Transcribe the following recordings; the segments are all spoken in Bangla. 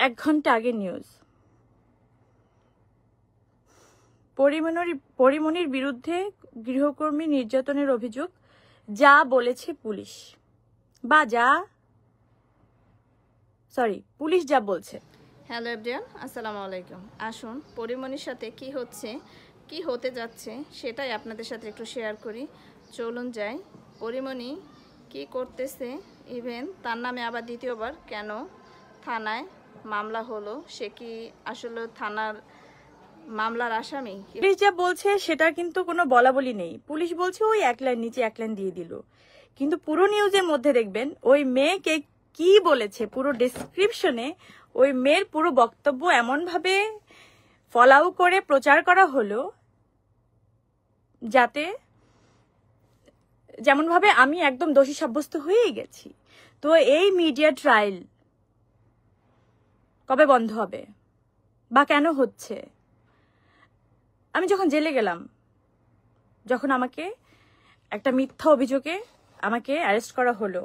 1 ঘন্টা আগে নিউজ, পরিমণির বিরুদ্ধে গৃহকর্মী নির্যাতনের অভিযোগ, যা বলেছে পুলিশ, বা পুলিশ যা বলছে। হ্যালো এভরিওয়ান, আসসালামু আলাইকুম। আসুন পরিমণির সাথে কি হচ্ছে, কি হতে যাচ্ছে সেটাই আপনাদের সাথে একটু শেয়ার করি। চলুন যাই। পরিমণি কি করতেছে, ইভেন তার নামে আবার দ্বিতীয়বার কেন থানায় মামলা হলো, সে কি আসলে থানার মামলার আসামি? পুলিশ যা বলছে সেটা কিন্তু কোনো বলা বলি নেই। পুলিশ বলছে ওই 1 লাইন নিচে 1 লাইন দিয়ে দিল, কিন্তু পুরো নিউজের মধ্যে দেখবেন ওই মেয়েকে কি বলেছে, পুরো ডেসক্রিপশনে ওই মেয়ের পুরো বক্তব্য এমনভাবে ফলাও করে প্রচার করা হলো যাতে যেমনভাবে আমি একদম দোষী সাব্যস্ত হয়েই গেছি। তো এই মিডিয়া ট্রায়াল কবে বন্ধ হবে বা কেন হচ্ছে? আমি যখন জেলে গেলাম, যখন আমাকে একটা মিথ্যা অভিযোগে আমাকে অ্যারেস্ট করা হলো,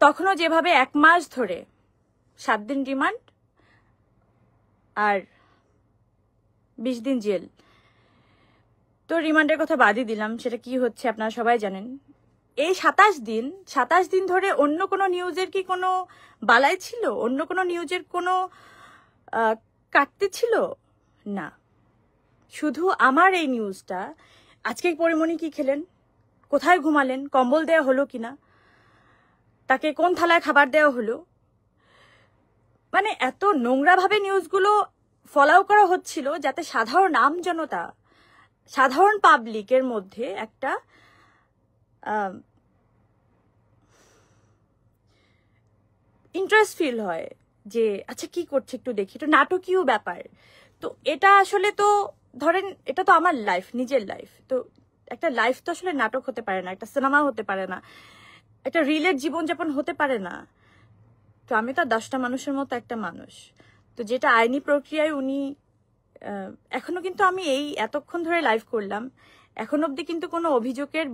তখনও যেভাবে 1 মাস ধরে 7 দিন রিমান্ড আর 20 দিন জেল, তো রিমান্ডের কথা বাদই দিলাম, সেটা কি হচ্ছে আপনারা সবাই জানেন। এই 27 দিন ধরে অন্য কোনো নিউজের কি কোনো বালাই ছিল? অন্য কোনো নিউজের কোনো কাটতে ছিল না, শুধু আমার এই নিউজটা। আজকে পরিমণি কি খেলেন, কোথায় ঘুমালেন, কম্বল দেওয়া হলো কিনা, তাকে কোন থালায় খাবার দেওয়া হলো, মানে এত নোংরাভাবে নিউজগুলো ফলাও করা হচ্ছিল যাতে সাধারণ আমজনতা, সাধারণ পাবলিকের মধ্যে একটা ইন্টারেস্ট ফিল হয় যে আচ্ছা কি করছে একটু দেখি, এটা নাটকীয় ব্যাপার। তো এটা আসলে তো ধরেন এটা তো আমার লাইফ, নিজের লাইফ। তো একটা লাইফ তো আসলে নাটক হতে পারে না, একটা সিনেমা হতে পারে না, একটা রিলের জীবনযাপন হতে পারে না। তো আমি তো 10টা মানুষের মতো একটা মানুষ। তো যেটা আইনি প্রক্রিয়ায় উনি এখনো কিন্তু আমি এই এতক্ষণ ধরে লাইভ করলাম, এখন অবধি কিন্তু কোনো অভিযোগের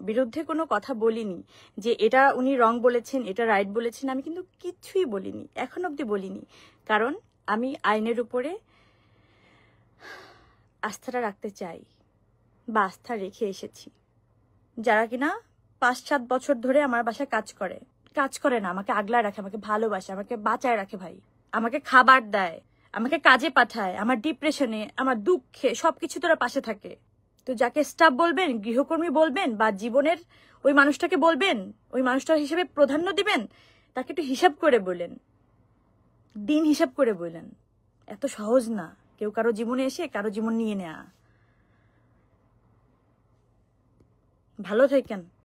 বিরুদ্ধে কোনো কথা বলিনি যে এটা উনি রং বলেছেন, এটা রাইট বলেছেন, আমি কিন্তু কিছুই বলিনি, এখন অবধি বলিনি। কারণ আমি আইনের উপরে আস্থাটা রাখতে চাই বা আস্থা রেখে এসেছি। যারা কিনা 5-7 বছর ধরে আমার বাসায় কাজ করে না, আমাকে আগলায় রাখে, আমাকে ভালোবাসে, আমাকে বাঁচায় রাখে ভাই, আমাকে খাবার দেয়, আমাকে কাজে পাঠায়, আমার ডিপ্রেশনে, আমার দুঃখে সবকিছু তোরা পাশে থাকে। তো যাকে স্টাফ বলবেন, গৃহকর্মী বলবেন, বা জীবনের ওই মানুষটাকে বলবেন, ওই মানুষটার হিসেবে প্রাধান্য দিবেন, তাকে একটু হিসাব করে বলেন, দিন হিসাব করে বলেন। এত সহজ না কেউ কারো জীবনে এসে কারো জীবন নিয়ে নেয়া। ভালো থাকেন।